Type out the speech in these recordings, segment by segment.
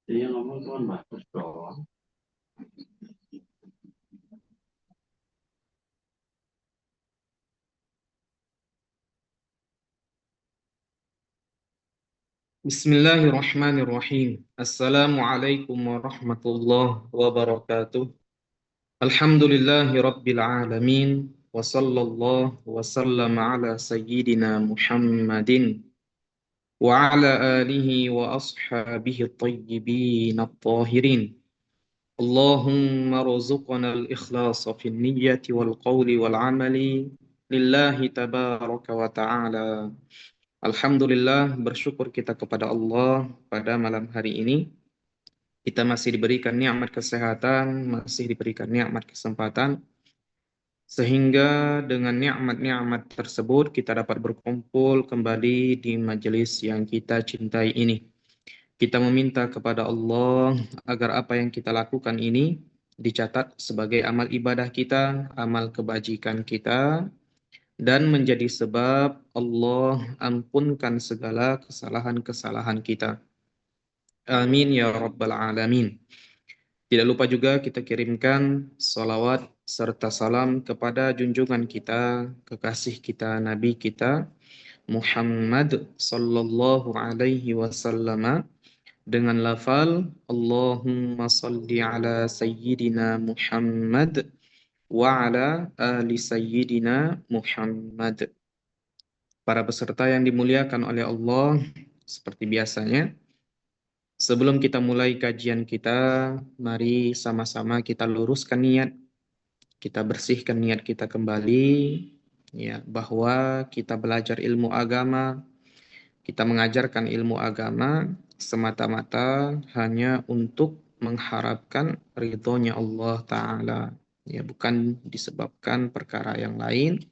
Dia ngomong cuma bagus doang. Bismillahirrahmanirrahim. Assalamualaikum warahmatullahi wabarakatuh. Alhamdulillahi rabbil alamin. Wa sallallahu wa sallam ala sayyidina Muhammadin wa ala alihi wa ashabihi at-tayyibin at-tahirin. Allahumma rzuqna al-ikhlasa fi niyyati wal qawli wal amali lillahi tabaraka wa ta'ala. Alhamdulillah, bersyukur kita kepada Allah pada malam hari ini. Kita masih diberikan nikmat kesehatan, masih diberikan nikmat kesempatan, sehingga dengan nikmat-nikmat tersebut kita dapat berkumpul kembali di majelis yang kita cintai ini. Kita meminta kepada Allah agar apa yang kita lakukan ini dicatat sebagai amal ibadah kita, amal kebajikan kita, dan menjadi sebab Allah ampunkan segala kesalahan-kesalahan kita. Amin ya rabbal alamin. Tidak lupa juga kita kirimkan salawat serta salam kepada junjungan kita, kekasih kita, Nabi kita, Muhammad sallallahu alaihi wasallam dengan lafal Allahumma salli ala sayyidina Muhammad wa ala ali sayyidina Muhammad. Para peserta yang dimuliakan oleh Allah, seperti biasanya, sebelum kita mulai kajian kita, mari sama-sama kita luruskan niat, kita bersihkan niat kita kembali, ya, bahwa kita belajar ilmu agama, kita mengajarkan ilmu agama semata-mata hanya untuk mengharapkan ridhonya Allah Ta'ala, ya, bukan disebabkan perkara yang lain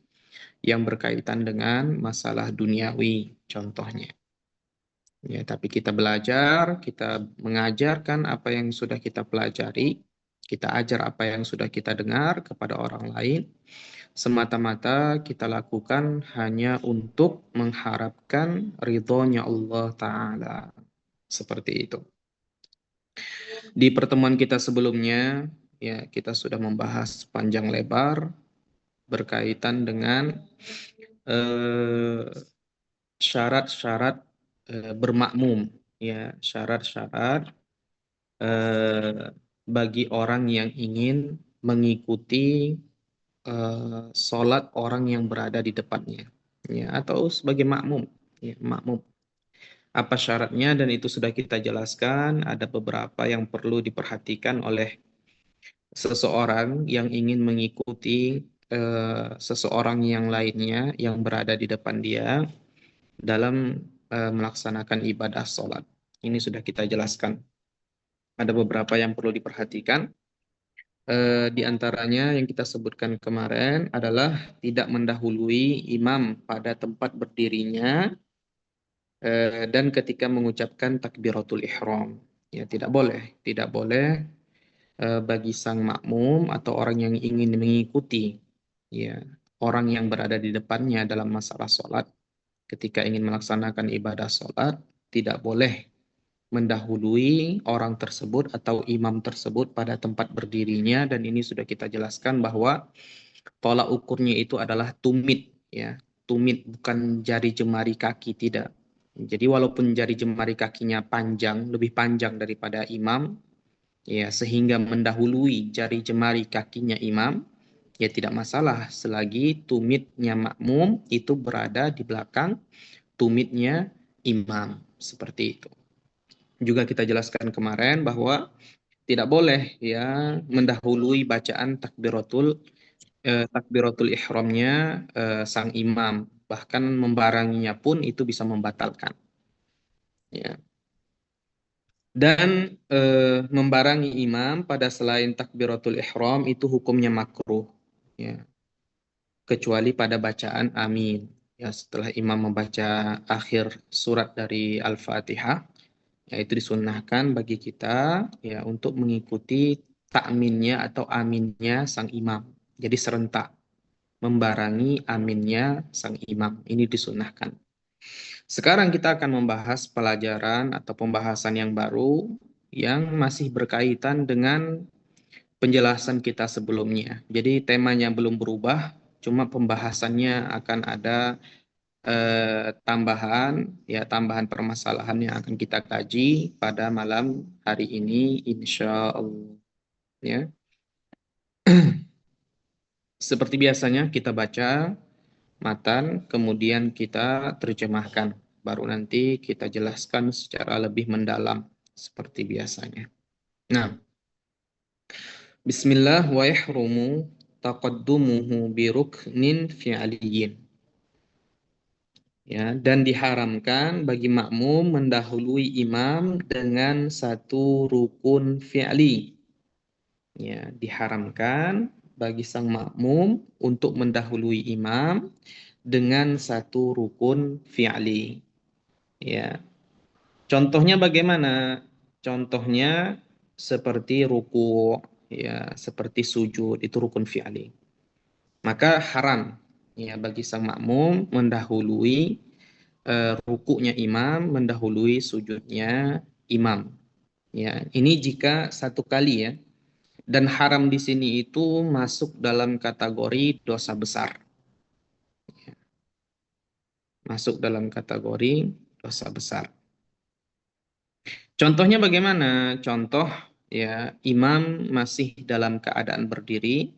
yang berkaitan dengan masalah duniawi, contohnya. Ya, tapi kita belajar, kita mengajarkan apa yang sudah kita pelajari, kita ajar apa yang sudah kita dengar kepada orang lain, semata-mata kita lakukan hanya untuk mengharapkan ridhonya Allah Ta'ala. Seperti itu. Di pertemuan kita sebelumnya, ya, kita sudah membahas panjang lebar berkaitan dengan eh, syarat-syarat bermakmum, ya, syarat-syarat bagi orang yang ingin mengikuti sholat orang yang berada di depannya, ya, atau sebagai makmum, ya, makmum. Apa syaratnya, dan itu sudah kita jelaskan. Ada beberapa yang perlu diperhatikan oleh seseorang yang ingin mengikuti seseorang yang lainnya yang berada di depan dia dalam melaksanakan ibadah sholat. Ini sudah kita jelaskan. Ada beberapa yang perlu diperhatikan. Di antaranya yang kita sebutkan kemarin adalah tidak mendahului imam pada tempat berdirinya dan ketika mengucapkan takbiratul ihram. Ya, tidak boleh bagi sang makmum atau orang yang ingin mengikuti, ya, orang yang berada di depannya dalam masalah sholat, ketika ingin melaksanakan ibadah sholat, tidak boleh mendahului orang tersebut atau imam tersebut pada tempat berdirinya. Dan ini sudah kita jelaskan bahwa tolak ukurnya itu adalah tumit, ya, tumit, bukan jari jemari kaki, tidak. Jadi walaupun jari jemari kakinya panjang, lebih panjang daripada imam, ya, sehingga mendahului jari jemari kakinya imam, ya tidak masalah selagi tumitnya makmum itu berada di belakang tumitnya imam, seperti itu. Juga kita jelaskan kemarin bahwa tidak boleh, ya, mendahului bacaan takbiratul ihramnya sang imam, bahkan membaranginya pun itu bisa membatalkan, ya. Dan membarangi imam pada selain takbiratul ihram itu hukumnya makruh, ya, kecuali pada bacaan amin, ya, setelah imam membaca akhir surat dari Al-Fatihah, ya, itu disunnahkan bagi kita, ya, untuk mengikuti takminnya atau aminnya sang imam. Jadi serentak membarangi aminnya sang imam. Ini disunnahkan. Sekarang kita akan membahas pelajaran atau pembahasan yang baru yang masih berkaitan dengan penjelasan kita sebelumnya. Jadi temanya belum berubah, cuma pembahasannya akan ada tambahan permasalahan yang akan kita kaji pada malam hari ini, insya Allah. Ya. Seperti biasanya kita baca matan, kemudian kita terjemahkan. Baru nanti kita jelaskan secara lebih mendalam seperti biasanya. Nah, Bismillah wa yahrumu taqaddumuhu bi ruknin fi'liyin. Ya, dan diharamkan bagi makmum mendahului imam dengan satu rukun fi'li. Ya, diharamkan bagi sang makmum untuk mendahului imam dengan satu rukun fi'li. Ya. Contohnya bagaimana? Contohnya seperti ruku, ya, seperti sujud, itu rukun fi'li. Maka haram ya bagi sang makmum mendahului rukuknya imam, mendahului sujudnya imam. Ya, ini jika satu kali ya. Dan haram di sini itu masuk dalam kategori dosa besar. Masuk dalam kategori dosa besar. Contohnya bagaimana? Contoh ya, imam masih dalam keadaan berdiri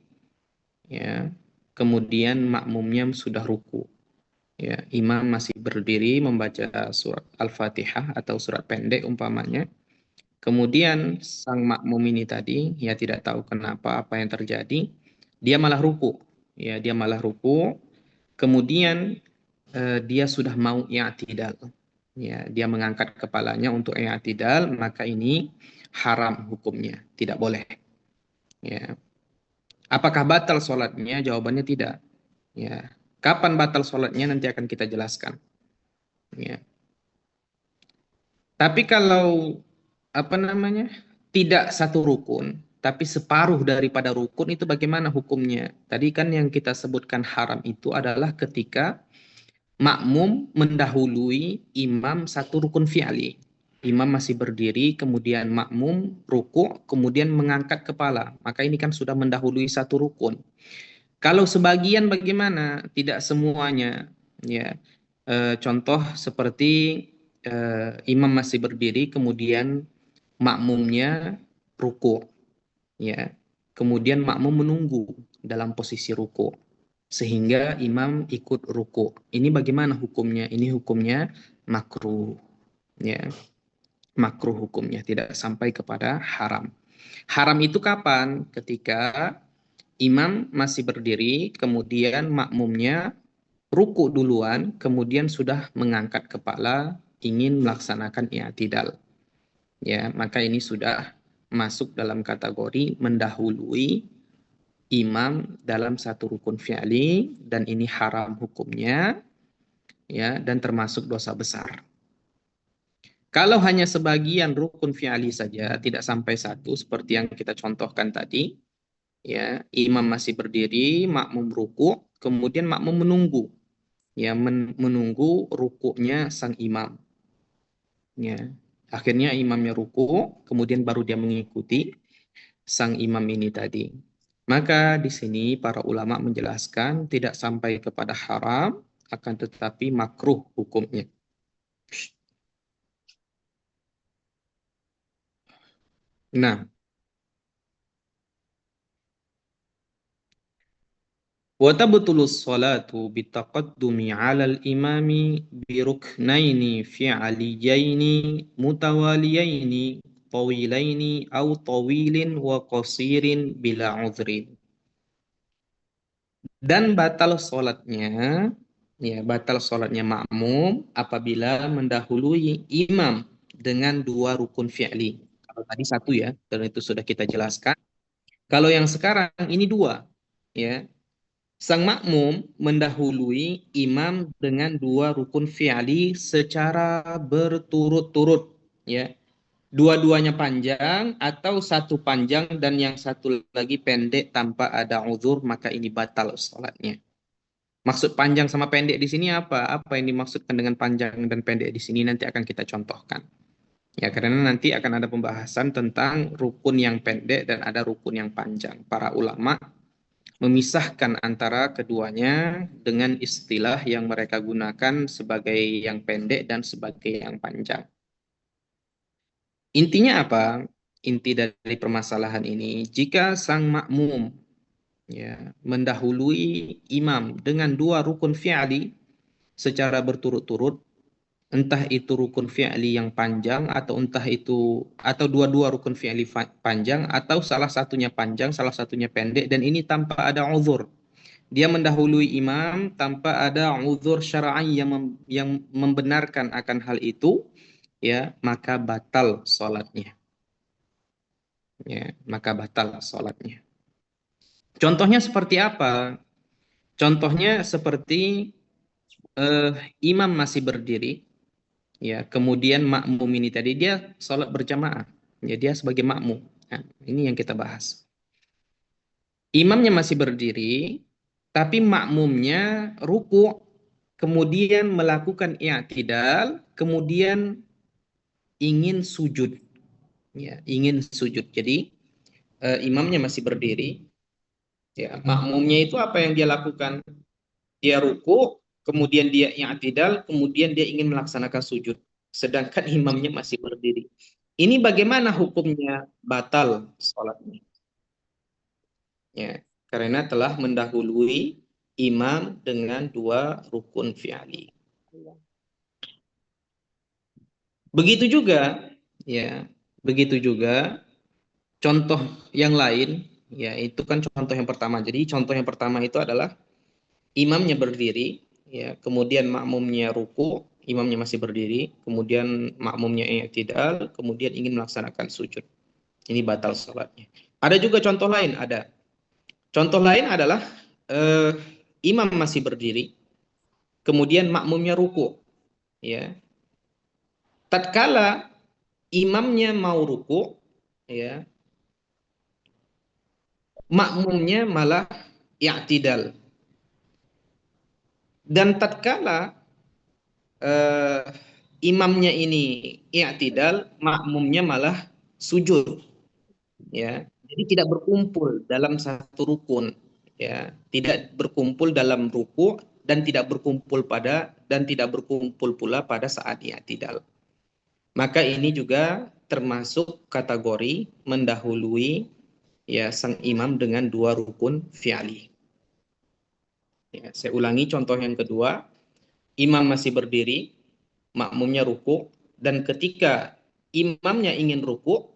ya. Kemudian makmumnya sudah ruku. Ya, imam masih berdiri membaca surat Al-Fatihah atau surat pendek umpamanya. Kemudian sang makmum ini tadi ya tidak tahu kenapa apa yang terjadi, dia malah ruku. Ya, dia malah ruku. Kemudian dia sudah mau i'tidal. Ya, dia mengangkat kepalanya untuk i'tidal, maka ini haram hukumnya, tidak boleh. Ya. Apakah batal sholatnya? Jawabannya tidak. Ya. Kapan batal sholatnya nanti akan kita jelaskan. Ya. Tapi kalau apa namanya tidak satu rukun, tapi separuh daripada rukun itu bagaimana hukumnya? Tadi kan yang kita sebutkan haram itu adalah ketika makmum mendahului imam satu rukun fi'li. Imam masih berdiri, kemudian makmum ruku', kemudian mengangkat kepala. Maka ini kan sudah mendahului satu rukun. Kalau sebagian bagaimana? Tidak semuanya. Ya, contoh seperti imam masih berdiri, kemudian makmumnya ruku'. Ya, kemudian makmum menunggu dalam posisi ruku'. Sehingga imam ikut ruku. Ini bagaimana hukumnya? Ini hukumnya makruh. Ya, makruh hukumnya, tidak sampai kepada haram. Haram itu kapan? Ketika imam masih berdiri, kemudian makmumnya ruku duluan, kemudian sudah mengangkat kepala, ingin melaksanakan i'tidal. Ya, maka ini sudah masuk dalam kategori mendahului imam dalam satu rukun fi'li, dan ini haram hukumnya ya, dan termasuk dosa besar. Kalau hanya sebagian rukun fi'li saja, tidak sampai satu seperti yang kita contohkan tadi, ya, imam masih berdiri, makmum ruku, kemudian makmum menunggu, ya, menunggu rukuknya sang imam. Ya. Akhirnya imamnya ruku, kemudian baru dia mengikuti sang imam ini tadi. Maka di sini para ulama menjelaskan tidak sampai kepada haram, akan tetapi makruh hukumnya. Nah, wa tabtulus salatu bitaqaddumi 'alal imami biruknaini fi'aliyaini mutawaliyaini tawilaini aw tawilin wa qasirin bila udhrin. Dan batal sholatnya, ya, batal sholatnya makmum apabila mendahului imam dengan dua rukun fi'li. Kalau tadi satu ya, dan itu sudah kita jelaskan. Kalau yang sekarang ini dua, ya. Sang makmum mendahului imam dengan dua rukun fi'li secara berturut-turut, ya. Dua-duanya panjang atau satu panjang dan yang satu lagi pendek tanpa ada uzur, maka ini batal sholatnya. Maksud panjang sama pendek di sini apa? Apa yang dimaksudkan dengan panjang dan pendek di sini nanti akan kita contohkan. Ya, karena nanti akan ada pembahasan tentang rukun yang pendek dan ada rukun yang panjang. Para ulama memisahkan antara keduanya dengan istilah yang mereka gunakan sebagai yang pendek dan sebagai yang panjang. Intinya apa? Inti dari permasalahan ini, jika sang makmum ya mendahului imam dengan dua rukun fi'li secara berturut-turut, entah itu rukun fi'li yang panjang atau entah itu atau dua-dua rukun fi'li panjang atau salah satunya panjang, salah satunya pendek, dan ini tanpa ada uzur. Dia mendahului imam tanpa ada uzur syar'i yang membenarkan akan hal itu, ya, maka batal salatnya. Ya, maka batal salatnya. Contohnya seperti apa? Contohnya seperti eh, imam masih berdiri, ya, kemudian makmum ini tadi dia sholat berjamaah, ya, dia sebagai makmum. Nah, ini yang kita bahas. Imamnya masih berdiri, tapi makmumnya ruku, kemudian melakukan i'tidal, kemudian ingin sujud, ya, ingin sujud. Jadi imamnya masih berdiri, ya, makmumnya itu apa yang dia lakukan? Dia ruku, kemudian dia i'tidal, kemudian dia ingin melaksanakan sujud. Sedangkan imamnya masih berdiri. Ini bagaimana hukumnya? Batal sholatnya. Ya, karena telah mendahului imam dengan dua rukun fi'ali. Begitu juga, ya, begitu juga contoh yang lain, ya, itu kan contoh yang pertama. Jadi contoh yang pertama itu adalah imamnya berdiri, ya, kemudian makmumnya ruku, imamnya masih berdiri, kemudian makmumnya i'tidal, kemudian ingin melaksanakan sujud. Ini batal salatnya. Ada juga contoh lain, ada. Contoh lain adalah eh, imam masih berdiri, kemudian makmumnya ruku, ya. Tatkala imamnya mau ruku, ya, makmumnya malah i'tidal. Dan tatkala eh, imamnya ini i'tidal, makmumnya malah sujud, ya. Jadi tidak berkumpul dalam satu rukun, ya. Tidak berkumpul dalam ruku dan tidak berkumpul pula pada saat i'tidal. Maka ini juga termasuk kategori mendahului, ya, sang imam dengan dua rukun fi'ali. Ya, saya ulangi contoh yang kedua, imam masih berdiri, makmumnya ruku, dan ketika imamnya ingin ruku,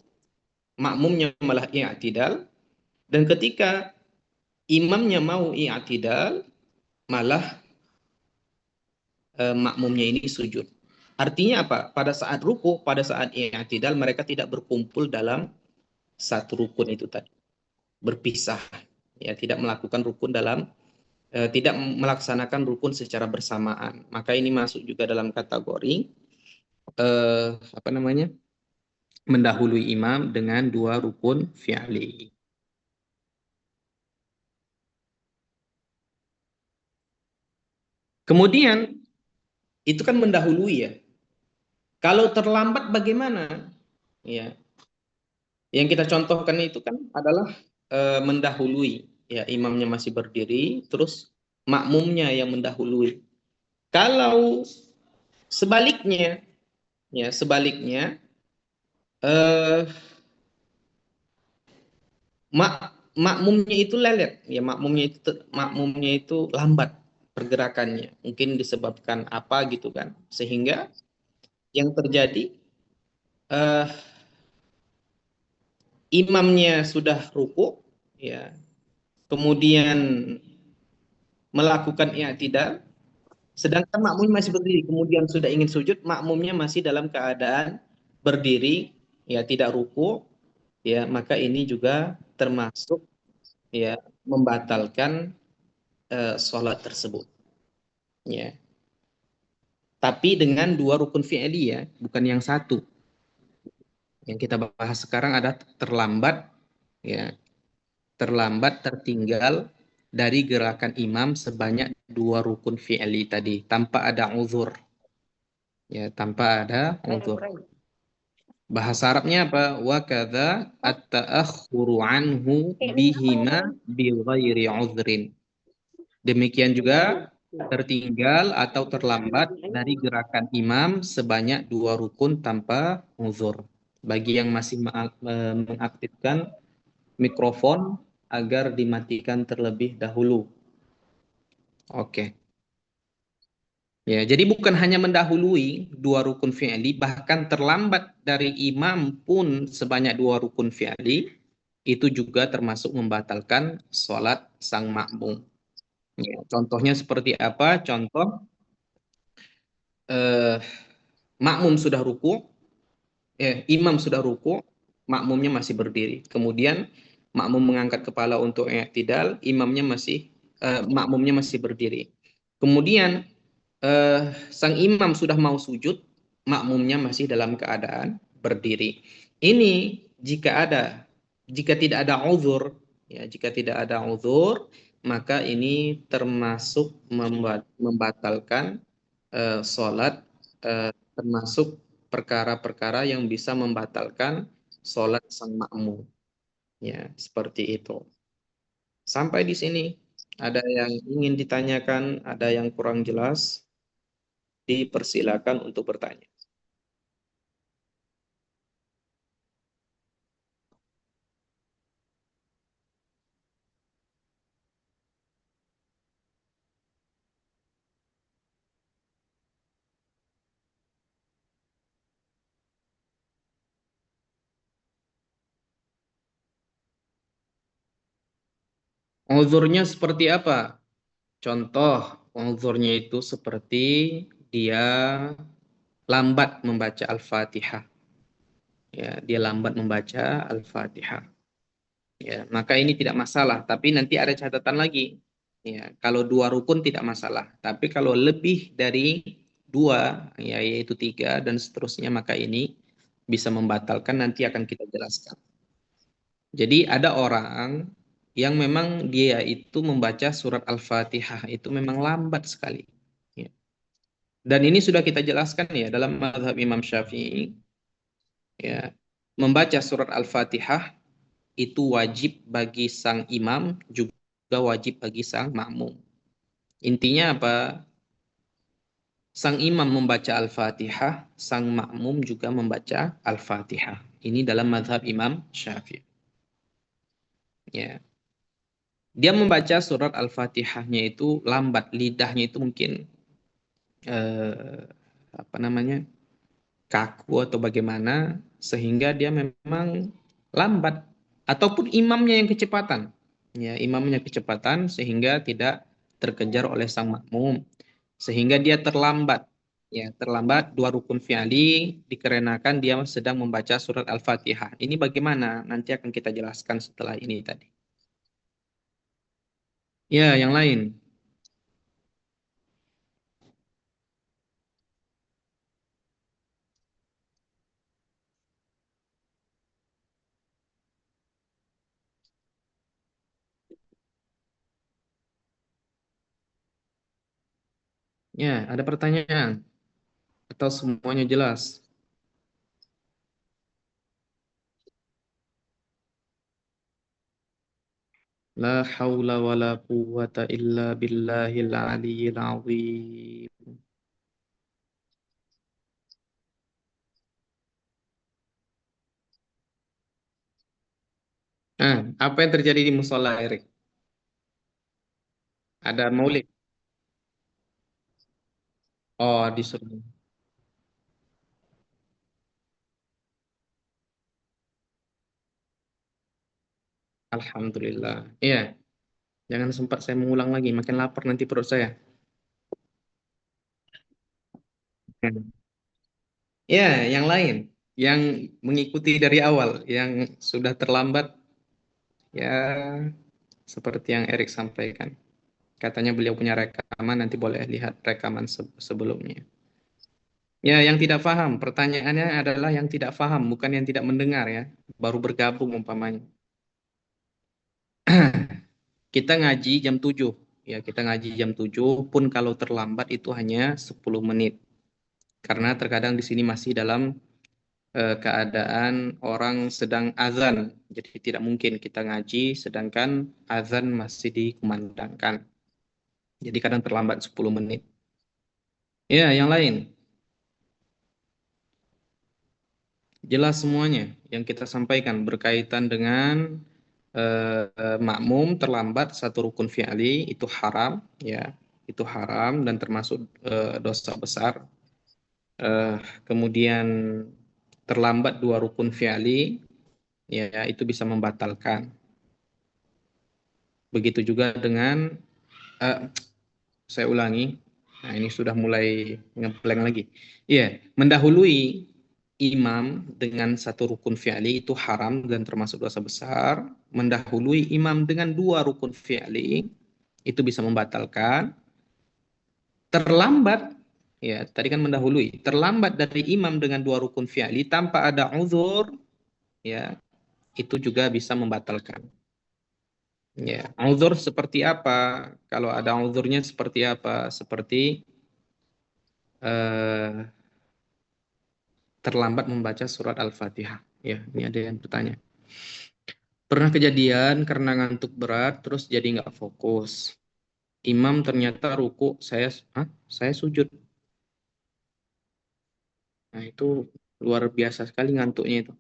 makmumnya malah i'tidal, dan ketika imamnya mau i'tidal, malah makmumnya ini sujud. Artinya apa? Pada saat ruku, pada saat i'tidal, mereka tidak berkumpul dalam satu rukun itu tadi. Berpisah, ya, tidak melakukan rukun tidak melaksanakan rukun secara bersamaan. Maka ini masuk juga dalam kategori apa namanya? Mendahului imam dengan dua rukun fi'li. Kemudian itu kan mendahului, ya. Kalau terlambat bagaimana? Ya, yang kita contohkan itu kan adalah mendahului, ya, imamnya masih berdiri, terus makmumnya yang mendahului. Kalau sebaliknya, ya, sebaliknya eh, makmumnya itu lelet, ya, makmumnya itu lambat pergerakannya, mungkin disebabkan apa gitu kan, sehingga yang terjadi eh, imamnya sudah ruku, ya, kemudian melakukan i'tidal, sedangkan makmum masih berdiri, kemudian sudah ingin sujud, makmumnya masih dalam keadaan berdiri, ya, tidak ruku, ya, maka ini juga termasuk, ya, membatalkan sholat tersebut, ya. Tapi dengan dua rukun fi'li, ya, bukan yang satu. Yang kita bahas sekarang ada terlambat, ya, terlambat tertinggal dari gerakan imam sebanyak dua rukun fi'li tadi tanpa ada uzur, ya, tanpa ada uzur. Bahasa Arabnya apa? Wa kadza at-ta'akhkhuru anhu bihima bi ghairi udhrin. Demikian juga tertinggal atau terlambat dari gerakan imam sebanyak 2 rukun tanpa uzur. Bagi yang masih mengaktifkan mikrofon agar dimatikan terlebih dahulu. Oke. Ya, jadi bukan hanya mendahului 2 rukun fi'li, bahkan terlambat dari imam pun sebanyak 2 rukun fi'li, itu juga termasuk membatalkan sholat sang makmum. Ya, contohnya seperti apa? Contoh, eh, makmum sudah ruku, imam sudah ruku, makmumnya masih berdiri. Kemudian makmum mengangkat kepala untuk i'tidal, makmumnya masih berdiri. Kemudian sang imam sudah mau sujud, makmumnya masih dalam keadaan berdiri. Ini jika tidak ada uzur, ya, jika tidak ada uzur, maka ini termasuk membatalkan sholat, termasuk perkara-perkara yang bisa membatalkan sholat sang makmum. Ya, seperti itu. Sampai di sini, ada yang ingin ditanyakan, ada yang kurang jelas, dipersilakan untuk bertanya. Uzurnya seperti apa? Contoh, uzurnya itu seperti dia lambat membaca Al-Fatihah. Ya, dia lambat membaca Al-Fatihah. Ya, maka ini tidak masalah, tapi nanti ada catatan lagi. Ya, kalau 2 rukun tidak masalah, tapi kalau lebih dari 2, ya, yaitu 3 dan seterusnya, maka ini bisa membatalkan, nanti akan kita jelaskan. Jadi ada orang yang memang dia itu membaca surat Al-Fatihah itu memang lambat sekali. Ya. Dan ini sudah kita jelaskan ya dalam mazhab Imam Syafi'i, ya. Membaca surat Al-Fatihah itu wajib bagi sang imam, juga wajib bagi sang makmum. Intinya apa? Sang imam membaca Al-Fatihah, sang makmum juga membaca Al-Fatihah. Ini dalam mazhab Imam Syafi'i. Ya. Dia membaca surat Al-Fatihahnya itu lambat, lidahnya itu mungkin eh, apa namanya, kaku atau bagaimana, sehingga dia memang lambat, ataupun imamnya yang kecepatan. Ya, imamnya kecepatan sehingga tidak terkejar oleh sang makmum, sehingga dia terlambat. Ya, terlambat 2 rukun fi'li dikarenakan dia sedang membaca surat Al-Fatihah. Ini bagaimana? Nanti akan kita jelaskan setelah ini tadi. Ya, yang lain. Ya, ada pertanyaan atau semuanya jelas? La haula wa la quwwata illa billahil aliyyil azim. Apa yang terjadi di musola, Erik? Ada maulid. Oh, disuruh. Alhamdulillah. Iya, jangan sempat saya mengulang lagi, makin lapar nanti perut saya. Hmm. Ya, yang lain, yang mengikuti dari awal, yang sudah terlambat, ya seperti yang Erik sampaikan. Katanya beliau punya rekaman, nanti boleh lihat rekaman sebelumnya. Ya, yang tidak paham, pertanyaannya adalah yang tidak paham, bukan yang tidak mendengar ya. Baru bergabung umpamanya. Kita ngaji jam 7. Ya, kita ngaji jam 7 pun kalau terlambat itu hanya 10 menit. Karena terkadang di sini masih dalam keadaan orang sedang azan. Jadi tidak mungkin kita ngaji sedangkan azan masih dikumandangkan. Jadi kadang terlambat 10 menit. Ya, yang lain. Jelas semuanya yang kita sampaikan berkaitan dengan makmum terlambat satu rukun fi'li itu haram, ya. Itu haram dan termasuk dosa besar. Kemudian terlambat dua rukun fi'li, ya itu bisa membatalkan. Begitu juga dengan eh, saya ulangi. Nah, ini sudah mulai ngeblank lagi. Iya, mendahului imam dengan satu rukun fi'li itu haram dan termasuk dosa besar. Mendahului imam dengan dua rukun fi'li itu bisa membatalkan. Terlambat, ya tadi kan mendahului. Terlambat dari imam dengan dua rukun fi'li tanpa ada uzur, ya itu juga bisa membatalkan. Ya, uzur seperti apa? Kalau ada uzurnya seperti apa? Seperti eh, terlambat membaca surat Al-Fatihah. Ya, ini ada yang bertanya. Pernah kejadian karena ngantuk berat, terus jadi nggak fokus. Imam ternyata ruku, saya sujud. Nah, itu luar biasa sekali ngantuknya itu.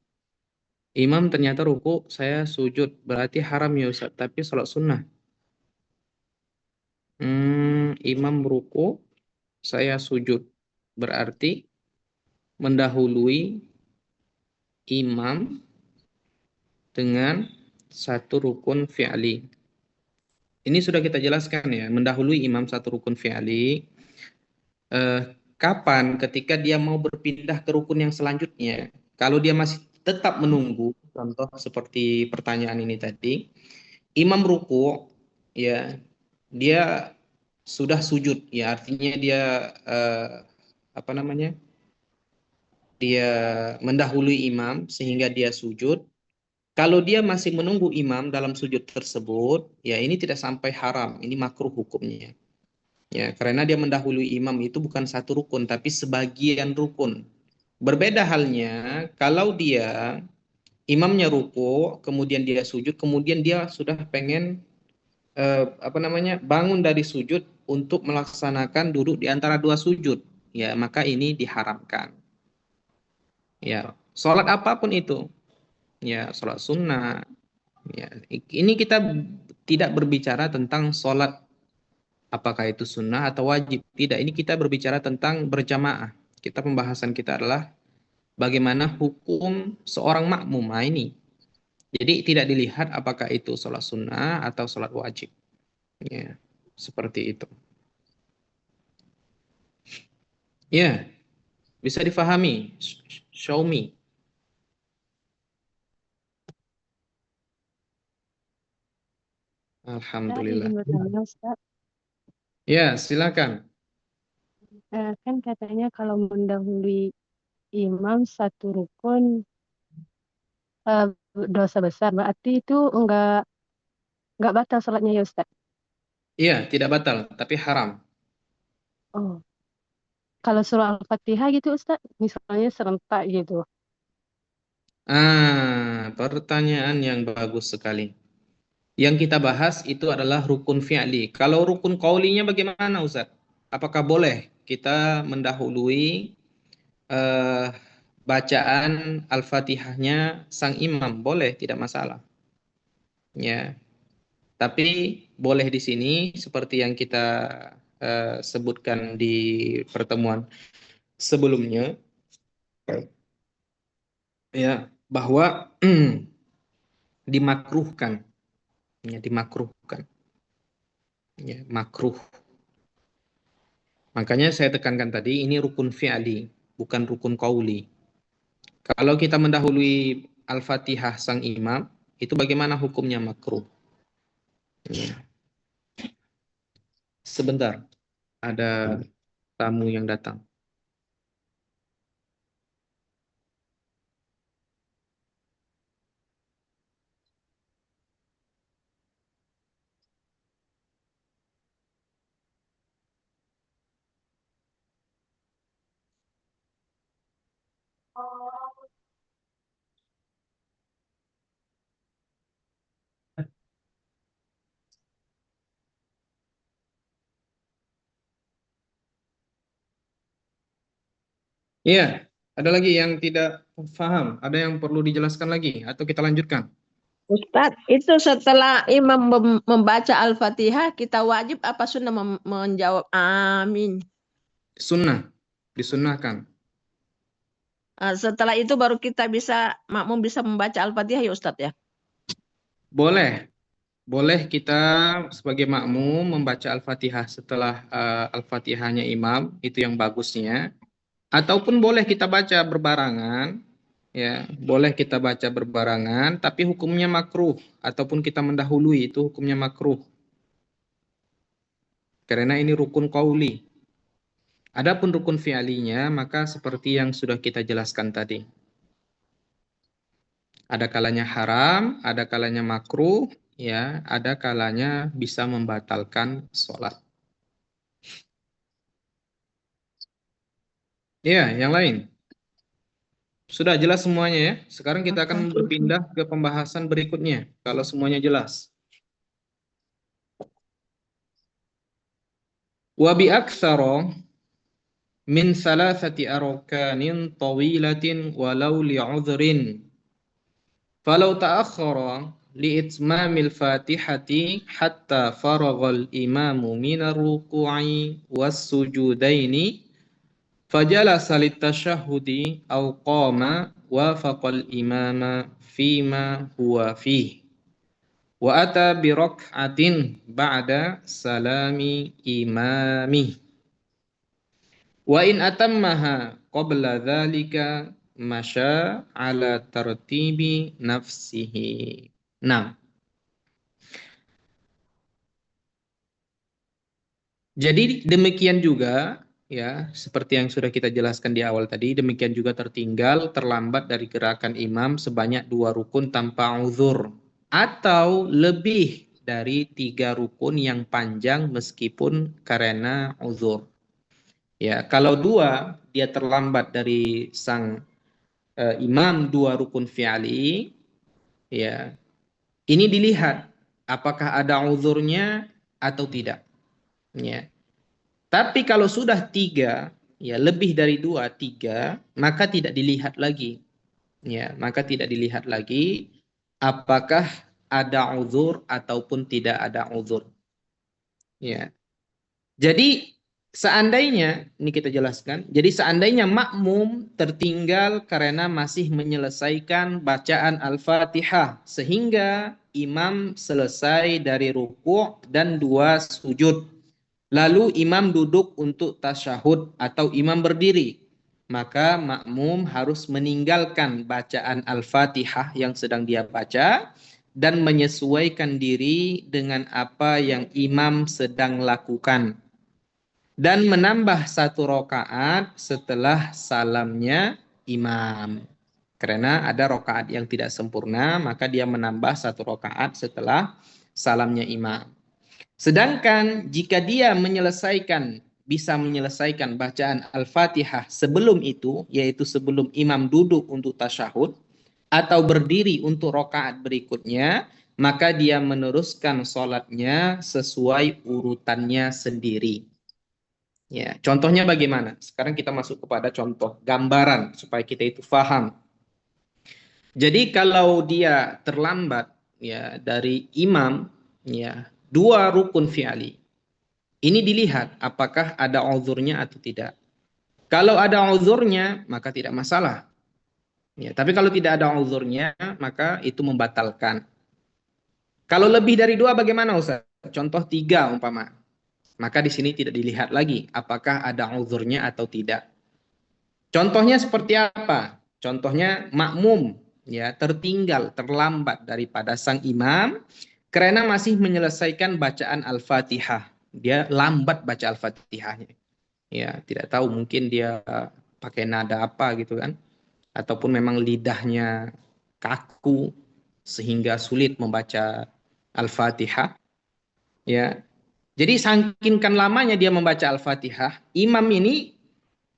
Imam ternyata ruku, saya sujud. Berarti haram ya Ustaz, tapi sholat sunnah. Imam ruku, saya sujud. Berarti mendahului imam dengan satu rukun fi'li. Ini sudah kita jelaskan ya, mendahului imam satu rukun fi'li. Eh, Kapan ketika dia mau berpindah ke rukun yang selanjutnya? Kalau dia masih tetap menunggu, contoh seperti pertanyaan ini tadi, imam ruku, ya dia sudah sujud, ya artinya dia apa namanya? Dia mendahului imam sehingga dia sujud. Kalau dia masih menunggu imam dalam sujud tersebut, ya ini tidak sampai haram, ini makruh hukumnya. Ya, karena dia mendahului imam itu bukan satu rukun, tapi sebagian rukun. Berbeda halnya kalau dia imamnya ruku, kemudian dia sujud, kemudian dia sudah pengen apa namanya bangun dari sujud untuk melaksanakan duduk di antara dua sujud, ya maka ini diharamkan. Ya, sholat apapun itu, ya sholat sunnah. Ya, ini kita tidak berbicara tentang sholat apakah itu sunnah atau wajib. Tidak, ini kita berbicara tentang berjamaah. Kita pembahasan kita adalah bagaimana hukum seorang makmum. Nah, ini. Jadi tidak dilihat apakah itu sholat sunnah atau sholat wajib. Ya, seperti itu. Ya, bisa difahami. Show me. Saya Alhamdulillah. izin bertanya, Ustaz. Ya, silakan. Kan katanya kalau mendahului imam satu rukun eh, dosa besar, berarti itu enggak batal sholatnya ya, Ustaz? Iya, tidak batal, tapi haram. Oh, kalau surah Al-Fatihah gitu, Ustaz, misalnya serentak gitu. Pertanyaan yang bagus sekali. Yang kita bahas itu adalah rukun fi'li. Kalau rukun qaulinya bagaimana Ustaz? Apakah boleh kita mendahului eh, bacaan Al-Fatihahnya sang imam? Boleh, tidak masalah. Ya, tapi boleh di sini seperti yang kita sebutkan di pertemuan sebelumnya, ya, bahwa dimakruhkan, ya, dimakruhkan, ya, makruh. Makanya saya tekankan tadi ini rukun fi'li, bukan rukun qauli. Kalau kita mendahului Al-Fatihah sang imam, itu bagaimana hukumnya makruh? Ya. Sebentar, ada tamu yang datang. Iya, ada lagi yang tidak paham, ada yang perlu dijelaskan lagi atau kita lanjutkan? Ustadz, itu setelah imam membaca Al-Fatihah, kita wajib apa sunnah menjawab amin? Sunnah, disunnahkan. Setelah itu baru kita makmum bisa membaca Al-Fatihah ya Ustadz ya? Boleh, boleh kita sebagai makmum membaca Al-Fatihah setelah Al-Fatihahnya imam, itu yang bagusnya. Ataupun boleh kita baca berbarangan, ya, boleh kita baca berbarangan, tapi hukumnya makruh, ataupun kita mendahului itu hukumnya makruh. Karena ini rukun qauli. Adapun rukun fi'alinya, maka seperti yang sudah kita jelaskan tadi. Ada kalanya haram, ada kalanya makruh, ya, ada kalanya bisa membatalkan sholat. Ya, yang lain. Sudah jelas semuanya ya. Sekarang kita akan berpindah ke pembahasan berikutnya. Kalau semuanya jelas. Wa bi aktsara min thalathati arkanin tawilatin walau li'udhrin. Falau ta'akhkhara li'itmamil fatihati hatta faraghal imamu minar ruku'i was sujudaini fajalasa litashahhudi aw qama wafaqal imama fima huwa fihi wa ata bi rak'atin ba'da salami imami wa in atammaha qabla dzalika masya ala tartibi nafsihi. Nah, jadi demikian juga ya, seperti yang sudah kita jelaskan di awal tadi, demikian juga terlambat dari gerakan imam sebanyak 2 rukun tanpa uzur atau lebih dari 3 rukun yang panjang meskipun karena uzur. Ya, kalau 2 dia terlambat dari sang imam 2 rukun fi'ali, ya, ini dilihat apakah ada uzurnya atau tidak. Ya. Tapi kalau sudah 3, ya lebih dari 2, 3, maka tidak dilihat lagi. Ya, maka tidak dilihat lagi apakah ada uzur ataupun tidak ada uzur. Ya. Jadi seandainya, ini kita jelaskan, jadi seandainya makmum tertinggal karena masih menyelesaikan bacaan Al-Fatihah sehingga imam selesai dari ruku' dan 2 sujud. Lalu imam duduk untuk tasyahud atau imam berdiri. Maka makmum harus meninggalkan bacaan Al-Fatihah yang sedang dia baca dan menyesuaikan diri dengan apa yang imam sedang lakukan. Dan menambah 1 rakaat setelah salamnya imam. Karena ada rakaat yang tidak sempurna, maka dia menambah 1 rakaat setelah salamnya imam. Sedangkan jika dia bisa menyelesaikan bacaan Al-Fatihah sebelum itu, yaitu sebelum imam duduk untuk tasyahud, atau berdiri untuk rakaat berikutnya, maka dia meneruskan sholatnya sesuai urutannya sendiri. Ya, contohnya bagaimana? Sekarang kita masuk kepada contoh gambaran supaya kita itu paham. Jadi kalau dia terlambat ya dari imam ya 2 rukun fi'ali. Ini dilihat apakah ada uzurnya atau tidak. Kalau ada uzurnya maka tidak masalah. Ya, tapi kalau tidak ada uzurnya maka itu membatalkan. Kalau lebih dari 2 bagaimana Ustaz? Contoh 3 umpama. Maka di sini tidak dilihat lagi apakah ada uzurnya atau tidak. Contohnya seperti apa? Contohnya makmum ya terlambat daripada sang imam karena masih menyelesaikan bacaan Al-Fatihah. Dia lambat baca Al-Fatihahnya. Ya, tidak tahu mungkin dia pakai nada apa gitu kan. Ataupun memang lidahnya kaku sehingga sulit membaca Al-Fatihah. Ya, jadi saking lamanya dia membaca Al-Fatihah, imam ini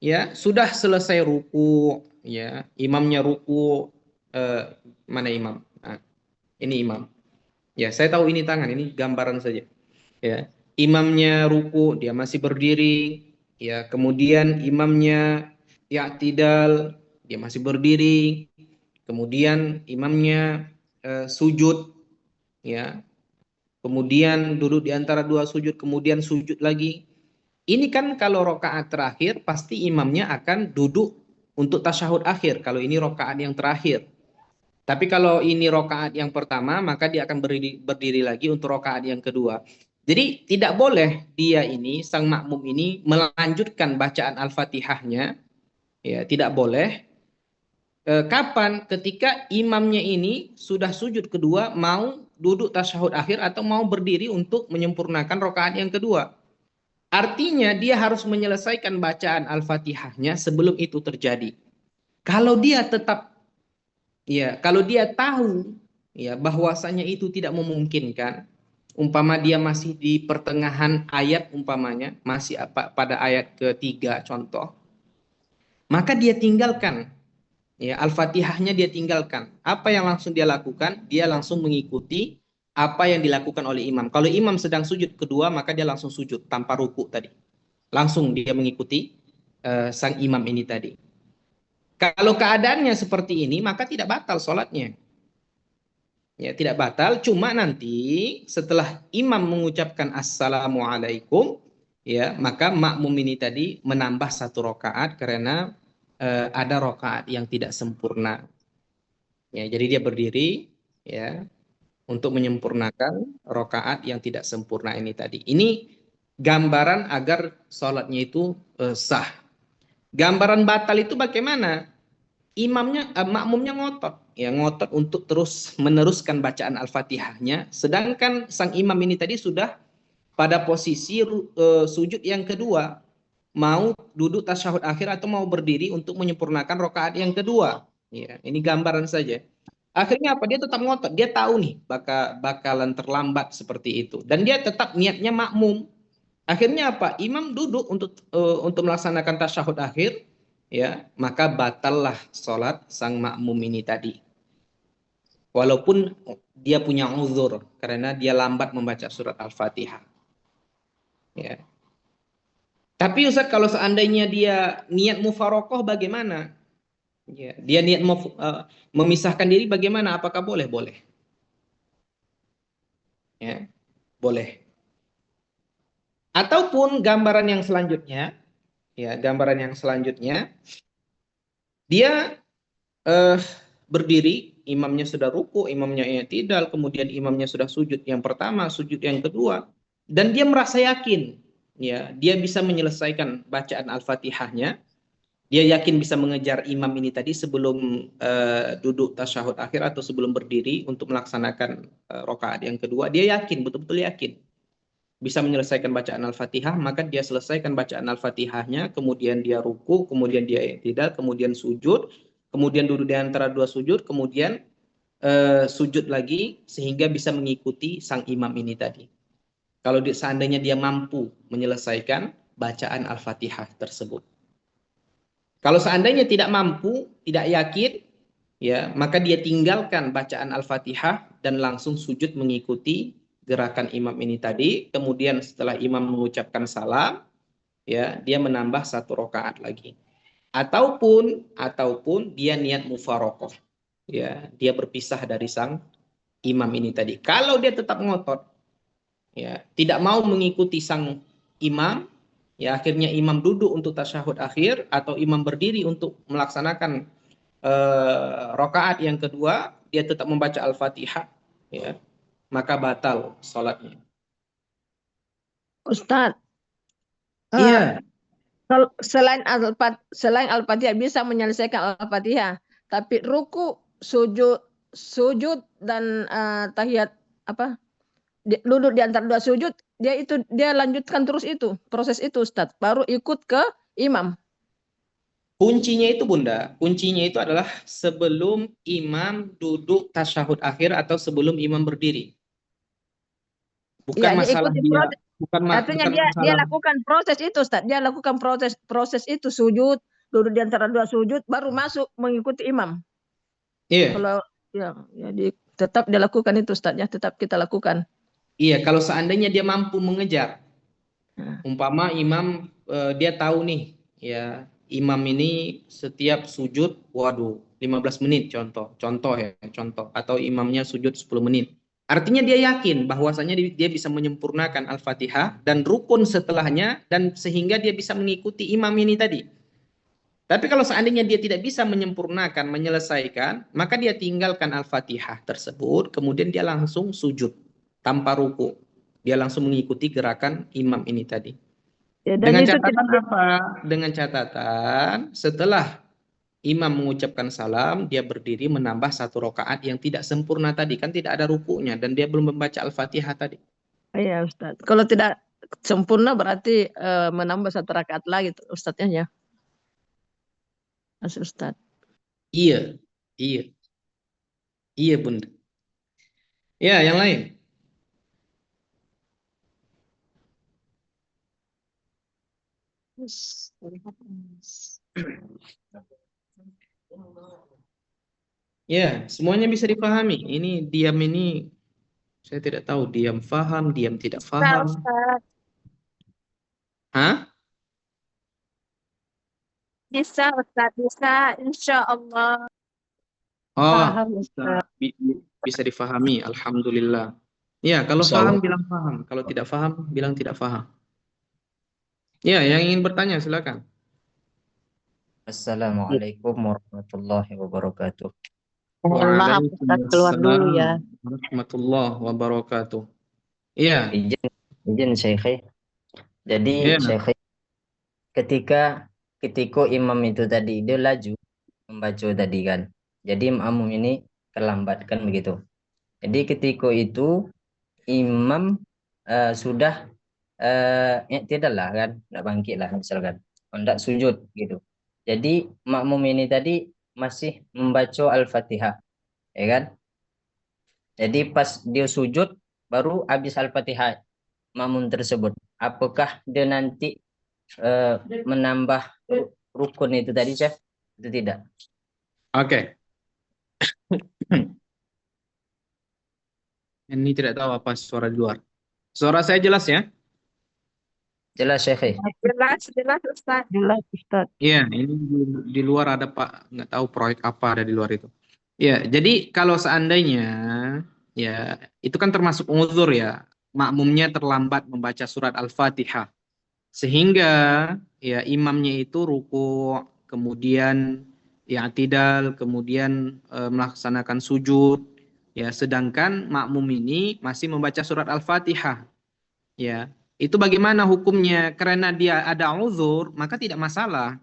ya sudah selesai ruku, ya imamnya ruku, mana imam? Nah, ini imam. Ya saya tahu ini tangan, ini gambaran saja. Ya imamnya ruku, dia masih berdiri. Ya kemudian imamnya i'tidal, dia masih berdiri, kemudian imamnya sujud, ya, kemudian duduk di antara dua sujud, kemudian sujud lagi. Ini kan kalau rokaat terakhir pasti imamnya akan duduk untuk tasyahud akhir. Kalau ini rokaat yang terakhir. Tapi kalau ini rokaat yang pertama, maka dia akan berdiri lagi untuk rokaat yang kedua. Jadi tidak boleh dia ini, sang makmum ini melanjutkan bacaan Al-Fatihahnya, ya tidak boleh. Kapan? Ketika imamnya ini sudah sujud kedua, mau duduk tasyahud akhir atau mau berdiri untuk menyempurnakan rokaat yang kedua. Artinya dia harus menyelesaikan bacaan Al-Fatihahnya sebelum itu terjadi. Kalau dia tetap, ya, kalau dia tahu, ya, bahwasanya itu tidak memungkinkan, umpama dia masih di pertengahan ayat, umpamanya masih pada ayat ketiga contoh, maka dia tinggalkan, ya, Al-Fatihahnya dia tinggalkan. Apa yang langsung dia lakukan? Dia langsung mengikuti apa yang dilakukan oleh imam. Kalau imam sedang sujud kedua, maka dia langsung sujud tanpa ruku tadi. Langsung dia mengikuti sang imam ini tadi. Kalau keadaannya seperti ini, maka tidak batal sholatnya. Ya, tidak batal, cuma nanti setelah imam mengucapkan assalamualaikum, ya, maka makmum ini tadi menambah satu rokaat karena ada rokaat yang tidak sempurna. Ya, jadi dia berdiri, ya, untuk menyempurnakan rokaat yang tidak sempurna ini tadi. Ini gambaran agar sholatnya itu sah. Gambaran batal itu bagaimana? Imamnya, makmumnya ngotot, ya, ngotot untuk terus meneruskan bacaan Al-Fatihahnya, sedangkan sang imam ini tadi sudah pada posisi sujud yang kedua, mau duduk tasyahud akhir atau mau berdiri untuk menyempurnakan rokaat yang kedua. Ya, ini gambaran saja. Akhirnya apa? Dia tetap ngotot, dia tahu nih bakalan terlambat seperti itu, dan dia tetap niatnya makmum. Akhirnya apa? Imam duduk untuk melaksanakan tasyahud akhir, ya, maka batallah sholat sang makmum ini tadi. Walaupun dia punya uzur karena dia lambat membaca surat Al-Fatihah. Ya. Tapi Ustaz, kalau seandainya dia niat mufarokoh bagaimana? Ya, dia niat memisahkan diri bagaimana? Apakah boleh? Boleh. Ya, boleh. Ataupun gambaran yang selanjutnya, ya, gambaran yang selanjutnya, dia berdiri, imamnya sudah ruku, imamnya i'tidal, kemudian imamnya sudah sujud yang pertama, sujud yang kedua, dan dia merasa yakin, ya, dia bisa menyelesaikan bacaan Al-Fatihahnya, dia yakin bisa mengejar imam ini tadi sebelum duduk tasyahud akhir atau sebelum berdiri untuk melaksanakan rokaat yang kedua, dia yakin, betul-betul yakin bisa menyelesaikan bacaan Al-Fatihah, maka dia selesaikan bacaan Al-Fatihahnya, kemudian dia ruku, kemudian dia i'tidal, kemudian sujud, kemudian duduk di antara dua sujud, kemudian sujud lagi sehingga bisa mengikuti sang imam ini tadi. Kalau seandainya dia mampu menyelesaikan bacaan Al-Fatihah tersebut. Kalau seandainya tidak mampu, tidak yakin, ya, maka dia tinggalkan bacaan Al-Fatihah dan langsung sujud mengikuti gerakan imam ini tadi. Kemudian setelah imam mengucapkan salam, ya, dia menambah satu rokaat lagi. Ataupun dia niat mufarokoh, ya, dia berpisah dari sang imam ini tadi. Kalau dia tetap ngotot, ya, tidak mau mengikuti sang imam, ya, akhirnya imam duduk untuk tasyahud akhir atau imam berdiri untuk melaksanakan rokaat yang kedua, dia tetap membaca Al-Fatihah, ya, maka batal sholatnya. Ustadz, Iya. kalau selain Al-Fatihah bisa menyelesaikan Al-Fatihah, tapi ruku, sujud dan tahiyat duduk di antara dua sujud, dia lanjutkan terus itu proses itu Ustadz, baru ikut ke imam. Kuncinya itu Bunda, kuncinya itu adalah sebelum imam duduk tasyahud akhir atau sebelum imam berdiri. Bukan Ya, masalah ikuti dia, proses. bukan Artinya bukan dia masalah. lakukan proses itu Ustadz, dia lakukan proses itu, sujud, duduk di antara dua sujud, baru masuk mengikuti imam. Iya. Kalau ya tetap dia lakukan itu Ustadz, ya, tetap kita lakukan. Iya, kalau seandainya dia mampu mengejar. Nah. Umpama imam dia tahu nih, ya, imam ini setiap sujud, waduh, 15 menit contoh ya, atau imamnya sujud 10 menit. Artinya dia yakin bahwasanya dia bisa menyempurnakan Al-Fatihah dan rukun setelahnya, dan sehingga dia bisa mengikuti imam ini tadi. Tapi kalau seandainya dia tidak bisa menyempurnakan, menyelesaikan, maka dia tinggalkan Al-Fatihah tersebut, kemudian dia langsung sujud tanpa ruku. Dia langsung mengikuti gerakan imam ini tadi. Ya, dan Dengan itu catatan tidak apa? Dengan catatan setelah imam mengucapkan salam, dia berdiri menambah 1 rakaat yang tidak sempurna tadi. Kan tidak ada rukunya dan dia belum membaca Al-Fatihah tadi. ya Ustaz. Kalau tidak sempurna berarti menambah 1 rakaat lagi Ustaznya ya. Mas Ustaz. Iya, iya, iya bunda. Ya, yang lain. Ya, semuanya bisa dipahami. Ini diam ini, saya tidak tahu diam faham, diam tidak faham. Ustaz. Hah? Bisa, Ustaz. Bisa, insya Allah. Oh, Paham, Ustaz. bisa difahami. Alhamdulillah. Ya, kalau Insya faham Allah. bilang faham. Kalau tidak faham bilang tidak faham. Ya, yang ingin bertanya silakan. Assalamualaikum warahmatullahi wabarakatuh. Mohon maaf, Ustaz, keluar dulu ya. Waalaikumsalam warahmatullahi wabarakatuh. Iya, Izin Syekh. Jadi iya. Syekh, ketika imam itu tadi dia laju membaca tadi kan. Jadi makmum ini terlambat kan begitu. Jadi ketika itu imam sudah tidaklah kan, tidak bangkit lah misalkan, tidak sujud gitu. Jadi makmum ini tadi masih membaca Al-Fatihah, ya kan? Jadi pas dia sujud baru habis Al-Fatihah makmum tersebut. Apakah dia nanti menambah rukun itu tadi, Chef? Itu tidak. Oke. Ini tidak tahu apa suara di luar. Suara saya jelas ya? Jelas, Syekh. Jelas, jelas, Ustaz. Jelas, Ustaz. Iya, ini di luar ada Pak, nggak tahu proyek apa ada di luar itu. Ya, jadi kalau seandainya ya itu kan termasuk uzur ya, makmumnya terlambat membaca surat Al-Fatihah, sehingga ya imamnya itu ruku, kemudian ya i'tidal, kemudian melaksanakan sujud, ya sedangkan makmum ini masih membaca surat Al-Fatihah, ya itu bagaimana hukumnya? Karena dia ada uzur, maka tidak masalah.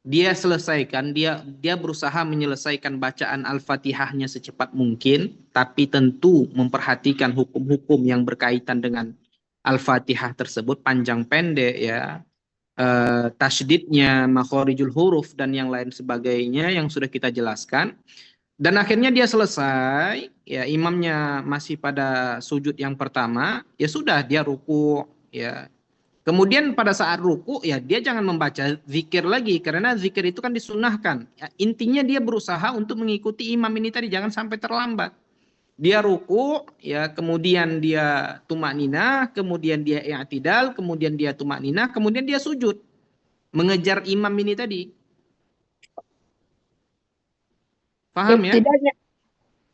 Dia selesaikan, dia berusaha menyelesaikan bacaan Al-Fatihahnya secepat mungkin, tapi tentu memperhatikan hukum-hukum yang berkaitan dengan Al-Fatihah tersebut, panjang pendek ya, tasydidnya, makhorijul huruf dan yang lain sebagainya yang sudah kita jelaskan. Dan akhirnya dia selesai, ya imamnya masih pada sujud yang pertama, ya sudah dia ruku, ya. Kemudian pada saat ruku, ya dia jangan membaca zikir lagi, karena zikir itu kan disunahkan. Ya, intinya dia berusaha untuk mengikuti imam ini tadi, jangan sampai terlambat. Dia ruku, ya kemudian dia tumak ninah, kemudian dia i'tidal, kemudian dia tumak ninah, kemudian dia sujud, mengejar imam ini tadi. Paham ya? Ibtidalnya,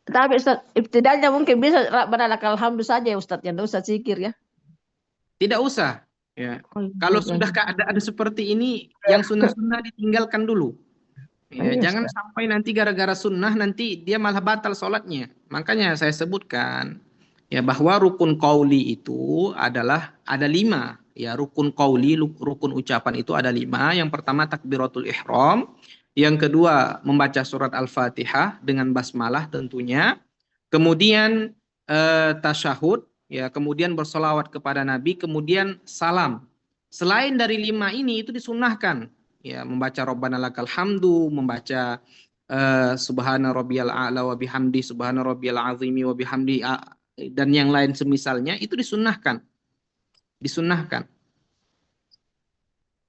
tapi Ustaz, ibtidalnya mungkin bisa Rabbana lakal hamdu saja ya Ustaz, yang tidak usah zikir ya. Tidak usah. Ya. Oh, iya, Kalau iya. sudah keadaan seperti ini, yang sunnah-sunnah ditinggalkan dulu. Ya, Iya, jangan Ustaz. sampai nanti gara-gara sunnah nanti dia malah batal sholatnya. Makanya saya sebutkan ya bahwa rukun qauli itu adalah ada 5. Ya, rukun qauli, rukun ucapan itu ada 5. Yang pertama takbiratul ihram, yang kedua membaca surat Al-Fatihah dengan basmalah tentunya. Kemudian tasyahud, ya, kemudian bersolawat kepada Nabi, kemudian salam. Selain dari 5 ini itu disunahkan, ya, membaca Rabbana lakal hamdu, membaca subhana rabbiyal a'la wa bihamdi, subhana rabbiyal azimi wa bihamdi, dan yang lain semisalnya itu disunahkan. Disunahkan.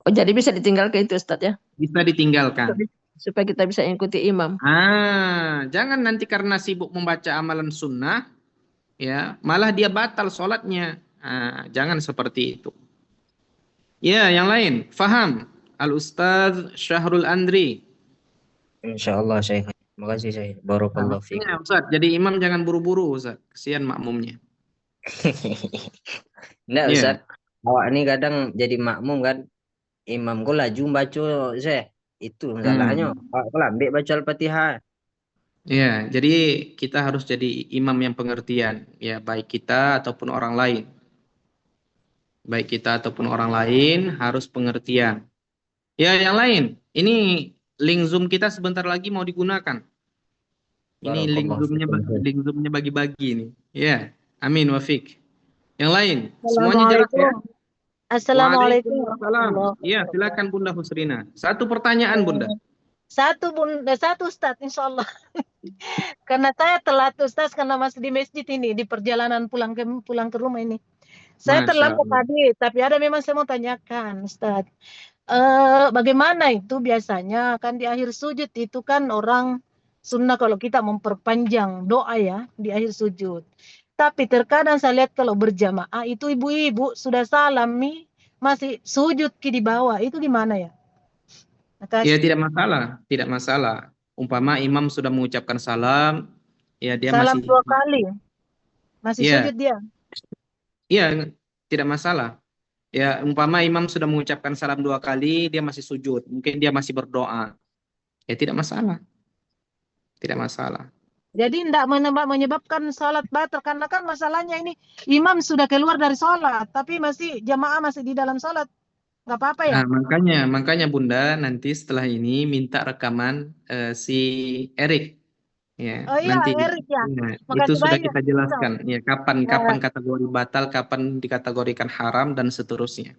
Oh, jadi bisa ditinggalkan itu Ustaz ya. Bisa ditinggalkan. Supaya kita bisa ikuti imam. Jangan nanti karena sibuk membaca amalan sunnah, ya, malah dia batal sholatnya. Jangan seperti itu. Ya, yang lain, faham? Al-Ustaz Syahrul Andri. Insyaallah Syekh. Terima kasih Syekh. Nah, Barakallahu fiik. makanya, Ustaz, jadi imam jangan buru-buru, Ustaz. Kesian makmumnya. Enggak Iya. Ustaz. Awak ini kadang jadi makmum kan. Imam ku laju baca Syekh. Itu masalahnya. Awak ku lambat baca Al-Fatihah. Ya, jadi kita harus jadi imam yang pengertian, ya, baik kita ataupun orang lain. Baik kita ataupun orang lain harus pengertian. Ya, yang lain, ini link Zoom kita sebentar lagi mau digunakan. Ini Barakallahu fiikum. link Zoom-nya bagi-bagi nih. Ya, amin wafik. Yang lain, semuanya jelas ya? Assalamualaikum Waalaikumsalam. warahmatullahi Iya, silakan Bunda Husrina. Satu pertanyaan, Bunda. Satu Ustaz, insya Allah. Karena saya telat Ustaz, karena masih di masjid ini, di perjalanan pulang ke rumah ini. Saya Masya terlambat Allah. tadi, tapi ada memang saya mau tanyakan Ustaz. Bagaimana itu biasanya kan di akhir sujud itu kan orang sunnah kalau kita memperpanjang doa ya di akhir sujud. Tapi terkadang saya lihat kalau berjamaah itu ibu-ibu sudah salam nih masih sujud di bawah, itu gimana ya? Ya, Makasih. tidak masalah, tidak masalah. Umpama imam sudah mengucapkan salam, ya dia Salam masih, 2 kali, masih ya, sujud dia. iya, tidak masalah. Ya, umpama imam sudah mengucapkan salam 2 kali, dia masih sujud, mungkin dia masih berdoa. Ya, tidak masalah, tidak masalah. Jadi tidak menyebabkan salat batal karena kan masalahnya ini imam sudah keluar dari salat tapi masih jamaah masih di dalam salat. Nggak apa-apa ya? Nah, makanya Bunda nanti setelah ini minta rekaman si Erik. Ya, Oh iya, nanti Erik ya. itu Makasih sudah banyak. kita jelaskan. Ya, kapan Nah, kategori batal, kapan dikategorikan haram dan seterusnya.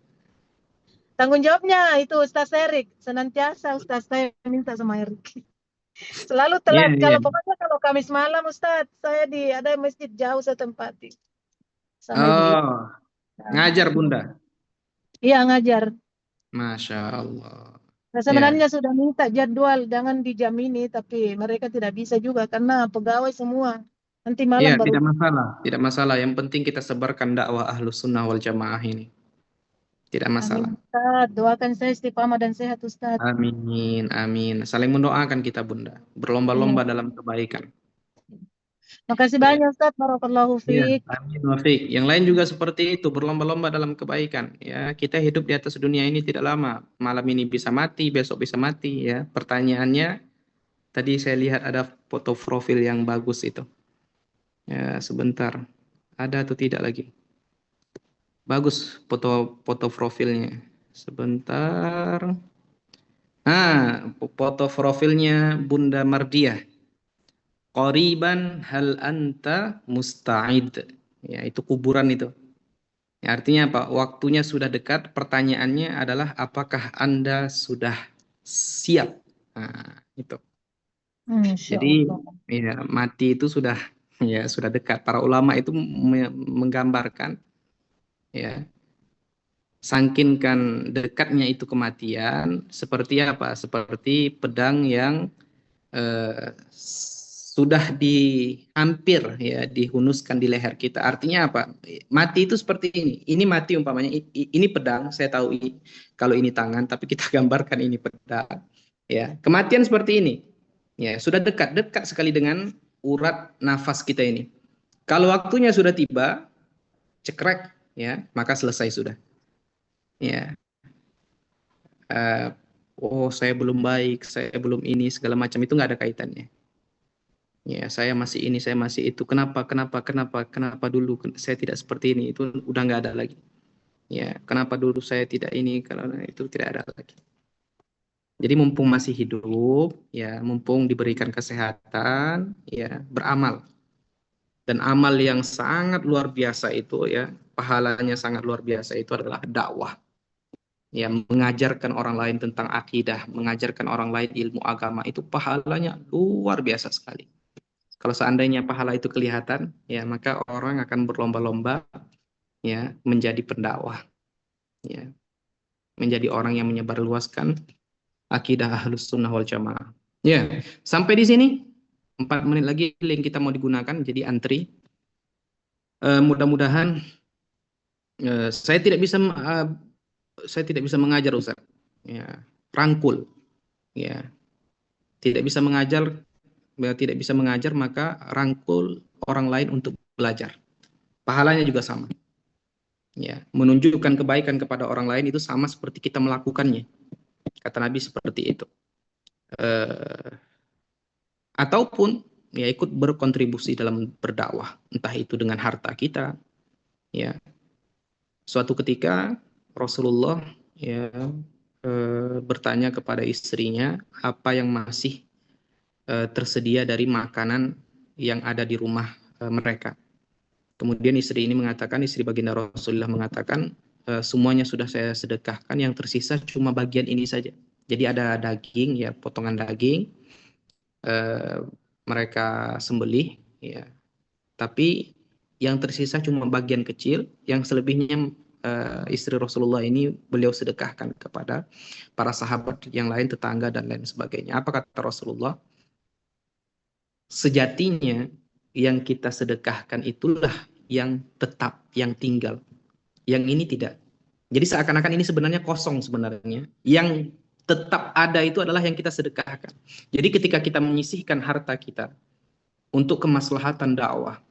tanggung jawabnya itu Ustaz Erik. Senantiasa Ustaz saya minta sama Erik. Selalu Iya, telat. iya. Pokoknya kalau Kamis malam Ustaz, saya ada masjid jauh saya tempati. Sama ibu-ibu. Oh, ngajar Bunda. Iya ngajar. Masya Allah. Nah, Ya, sebenarnya sudah minta jadwal, jangan di jam ini, tapi mereka tidak bisa juga karena pegawai semua. Nanti iya, malam baru. tidak masalah, tidak masalah. Yang penting kita sebarkan dakwah Ahlus Sunnah wal Jamaah ini. Tidak masalah. Amin Ustaz, doakan saya istiqamah dan sehat Ustaz. Amin, amin. Saling mendoakan kita Bunda. Berlomba-lomba dalam kebaikan. Makasih Ya. banyak Ustaz, barakallahu Ya, fiik. amin wafik. Yang lain juga seperti itu, berlomba-lomba dalam kebaikan. Ya, kita hidup di atas dunia ini tidak lama. Malam ini bisa mati, besok bisa mati. Ya, pertanyaannya tadi saya lihat ada foto profil yang bagus itu. Ya, sebentar. Ada atau tidak lagi? Bagus foto profilnya. Sebentar. Foto profilnya Bunda Mardiah. Qoriban hal anta musta'id. Ya, itu kuburan itu. Ya, artinya apa? Waktunya sudah dekat. Pertanyaannya adalah apakah Anda sudah siap? Nah, itu. Jadi ya, mati itu sudah dekat. Para ulama itu menggambarkan ya, sangkinkan dekatnya itu kematian seperti apa? Seperti pedang yang sudah hampir ya dihunuskan di leher kita. Artinya apa? Mati itu seperti ini. Ini mati umpamanya. Ini pedang. Saya tahu kalau ini tangan, tapi kita gambarkan ini pedang. Ya, kematian seperti ini. Ya, sudah dekat sekali dengan urat nafas kita ini. Kalau waktunya sudah tiba, cekrek, ya, maka selesai sudah. Ya. Saya belum baik, saya belum ini, segala macam itu nggak ada kaitannya. Ya, saya masih ini, saya masih itu. Kenapa dulu saya tidak seperti ini? Itu udah nggak ada lagi. Ya, kenapa dulu saya tidak ini? Kalau itu tidak ada lagi. Jadi mumpung masih hidup, ya, mumpung diberikan kesehatan, ya, beramal. Dan amal yang sangat luar biasa itu, ya, pahalanya sangat luar biasa itu adalah dakwah. Ya, mengajarkan orang lain tentang akidah, mengajarkan orang lain ilmu agama, itu pahalanya luar biasa sekali. Kalau seandainya pahala itu kelihatan, ya, maka orang akan berlomba-lomba, ya, menjadi pendakwah, ya, menjadi orang yang menyebarluaskan akidah Ahlus Sunnah wal Jamaah. Ya, sampai di sini 4 menit lagi link kita mau digunakan, jadi antri. Mudah-mudahan saya tidak bisa mengajar Ustaz. Ya, rangkul, ya. Tidak bisa mengajar, maka rangkul orang lain untuk belajar. Pahalanya juga sama. Ya, menunjukkan kebaikan kepada orang lain itu sama seperti kita melakukannya. Kata Nabi seperti itu. Ataupun ya ikut berkontribusi dalam berdakwah, entah itu dengan harta kita. Ya, suatu ketika Rasulullah ya bertanya kepada istrinya apa yang masih tersedia dari makanan yang ada di rumah mereka. Kemudian istri baginda Rasulullah mengatakan, semuanya sudah saya sedekahkan, yang tersisa cuma bagian ini saja. Jadi ada daging, ya potongan daging, mereka sembelih, ya. Tapi yang tersisa cuma bagian kecil, yang selebihnya istri Rasulullah ini beliau sedekahkan kepada para sahabat yang lain, tetangga dan lain sebagainya. Apa kata Rasulullah? Sejatinya yang kita sedekahkan itulah yang tetap, yang tinggal. Yang ini tidak. Jadi seakan-akan ini sebenarnya kosong sebenarnya. Yang tetap ada itu adalah yang kita sedekahkan. Jadi ketika kita menyisihkan harta kita untuk kemaslahatan dakwah,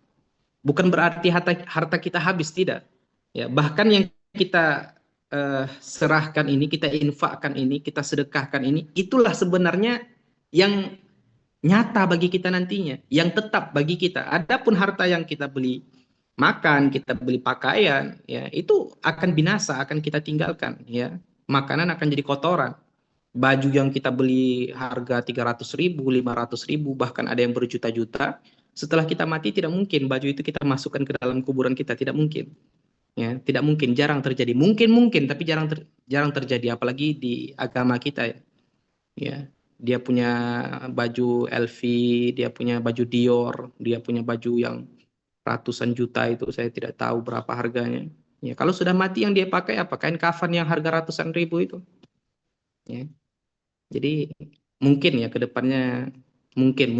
bukan berarti harta kita habis, tidak. Ya, bahkan yang kita serahkan ini, kita infakkan ini, kita sedekahkan ini, itulah sebenarnya yang nyata bagi kita nantinya, yang tetap bagi kita. Adapun harta yang kita beli makan, kita beli pakaian, ya itu akan binasa, akan kita tinggalkan, ya. Makanan akan jadi kotoran. Baju yang kita beli harga 300.000, 500.000, bahkan ada yang berjuta-juta, setelah kita mati tidak mungkin baju itu kita masukkan ke dalam kuburan kita, tidak mungkin. Ya, tidak mungkin, jarang terjadi. Mungkin tapi jarang terjadi, apalagi di agama kita, ya. Ya. Dia punya baju LV, dia punya baju Dior, dia punya baju yang ratusan juta, itu saya tidak tahu berapa harganya. Ya, kalau sudah mati yang dia pakai apa? Kain kafan yang harga ratusan ribu itu. Ya. Jadi mungkin ya ke depannya mungkin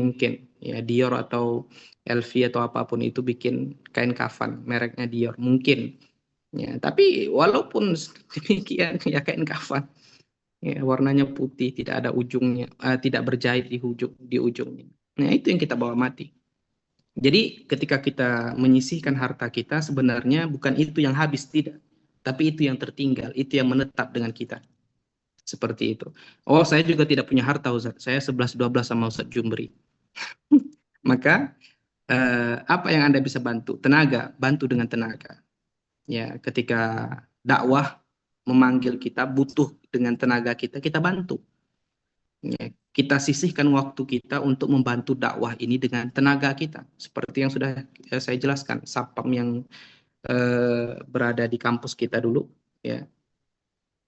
ya Dior atau LV atau apapun itu bikin kain kafan mereknya Dior, mungkin. Ya, tapi walaupun demikian ya kain kafan, ya, warnanya putih, tidak ada ujungnya, tidak berjahit di ujungnya. Nah, itu yang kita bawa mati. Jadi ketika kita menyisihkan harta kita, sebenarnya bukan itu yang habis, tidak. Tapi itu yang tertinggal, itu yang menetap dengan kita. Seperti itu. Oh, saya juga tidak punya harta, Ustaz. Saya 11-12 sama Ustaz Jumri. Maka, apa yang Anda bisa bantu? Tenaga, bantu dengan tenaga. Ya, ketika dakwah memanggil kita, butuh dengan tenaga kita bantu. Ya, kita sisihkan waktu kita untuk membantu dakwah ini dengan tenaga kita. Seperti yang sudah saya jelaskan, Sapam yang berada di kampus kita dulu, ya,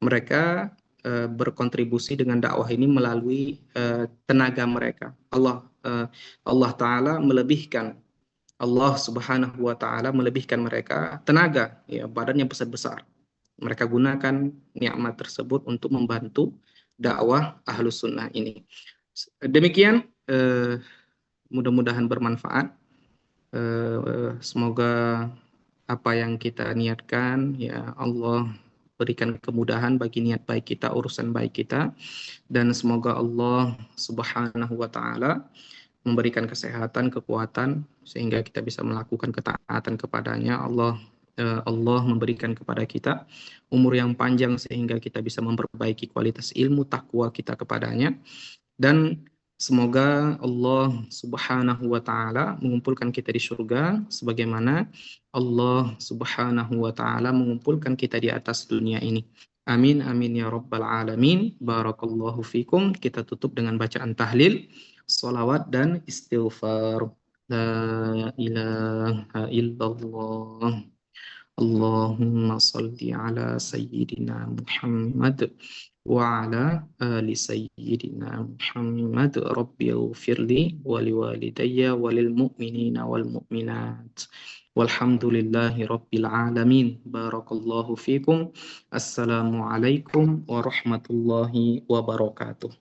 mereka berkontribusi dengan dakwah ini melalui tenaga mereka. Allah Ta'ala melebihkan, Allah Subhanahu wa Ta'ala melebihkan mereka tenaga, ya, badannya besar-besar. Mereka gunakan nikmat tersebut untuk membantu dakwah Ahlus Sunnah ini. Demikian, mudah-mudahan bermanfaat. Semoga apa yang kita niatkan, ya Allah berikan kemudahan bagi niat baik kita, urusan baik kita, dan semoga Allah Subhanahu wa Ta'ala memberikan kesehatan, kekuatan, sehingga kita bisa melakukan ketaatan kepadanya. Allah memberikan kepada kita umur yang panjang sehingga kita bisa memperbaiki kualitas ilmu takwa kita kepadanya, dan semoga Allah Subhanahu wa Ta'ala mengumpulkan kita di surga sebagaimana Allah Subhanahu wa Ta'ala mengumpulkan kita di atas dunia ini. Amin amin ya rabbal alamin. Barakallahu fikum. Kita tutup dengan bacaan tahlil, salawat dan istighfar. La ilaha illallah. Allahumma salli ala sayyidina Muhammad wa ala ali sayyidina Muhammad. Rabbi ighfirli wa liwalidayya wa lil mu'minina wal mu'minat. Walhamdulillahi rabbil alamin. Barakallahu fikum. Assalamualaikum warahmatullahi wabarakatuh.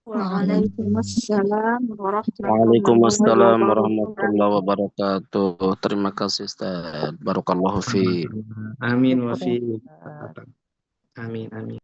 Waalaikumsalam Waalaikumsalam warahmatullahi wabarakatuh. Terima kasih Ustaz. Barakallahu fi. Amin wa fi. Amin amin.